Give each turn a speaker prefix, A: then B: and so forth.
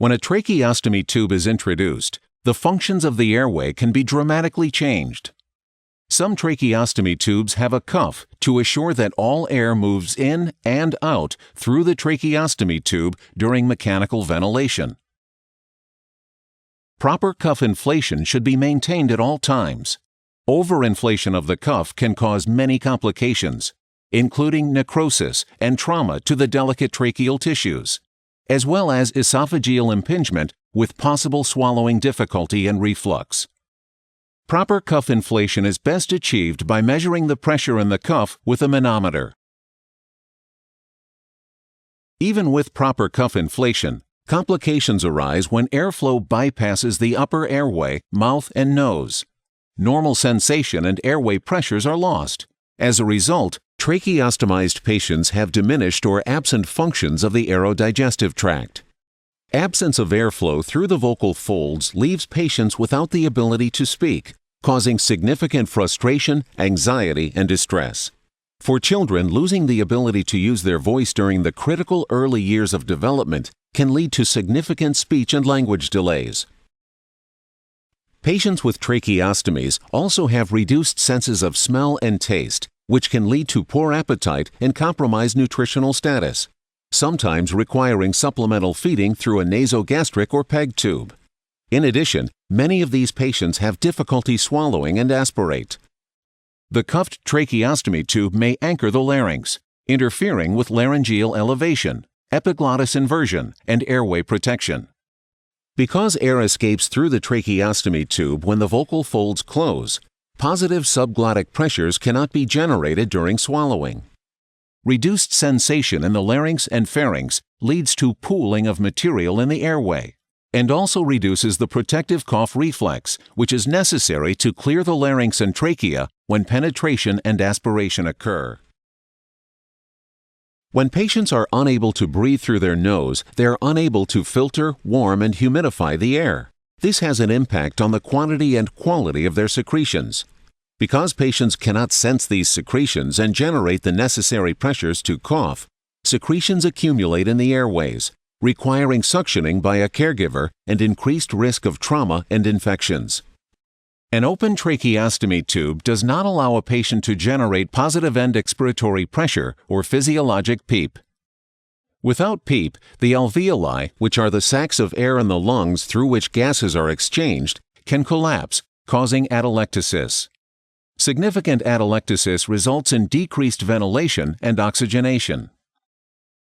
A: When a tracheostomy tube is introduced, the functions of the airway can be dramatically changed. Some tracheostomy tubes have a cuff to assure that all air moves in and out through the tracheostomy tube during mechanical ventilation. Proper cuff inflation should be maintained at all times. Overinflation of the cuff can cause many complications, including necrosis and trauma to the delicate tracheal tissues, as well as esophageal impingement with possible swallowing difficulty and reflux. Proper cuff inflation is best achieved by measuring the pressure in the cuff with a manometer. Even with proper cuff inflation, complications arise when airflow bypasses the upper airway, mouth, and nose. Normal sensation and airway pressures are lost. As a result, tracheostomized patients have diminished or absent functions of the aerodigestive tract. Absence of airflow through the vocal folds leaves patients without the ability to speak, causing significant frustration, anxiety, and distress. For children, losing the ability to use their voice during the critical early years of development can lead to significant speech and language delays. Patients with tracheostomies also have reduced senses of smell and taste, which can lead to poor appetite and compromise nutritional status, sometimes requiring supplemental feeding through a nasogastric or PEG tube. In addition, many of these patients have difficulty swallowing and aspirate. The cuffed tracheostomy tube may anchor the larynx, interfering with laryngeal elevation, epiglottis inversion, and airway protection. Because air escapes through the tracheostomy tube when the vocal folds close, positive subglottic pressures cannot be generated during swallowing. Reduced sensation in the larynx and pharynx leads to pooling of material in the airway, and also reduces the protective cough reflex, which is necessary to clear the larynx and trachea when penetration and aspiration occur. When patients are unable to breathe through their nose, they are unable to filter, warm, and humidify the air. This has an impact on the quantity and quality of their secretions. Because patients cannot sense these secretions and generate the necessary pressures to cough, secretions accumulate in the airways, requiring suctioning by a caregiver and increased risk of trauma and infections. An open tracheostomy tube does not allow a patient to generate positive end expiratory pressure or physiologic PEEP. Without PEEP, the alveoli, which are the sacs of air in the lungs through which gases are exchanged, can collapse, causing atelectasis. Significant atelectasis results in decreased ventilation and oxygenation.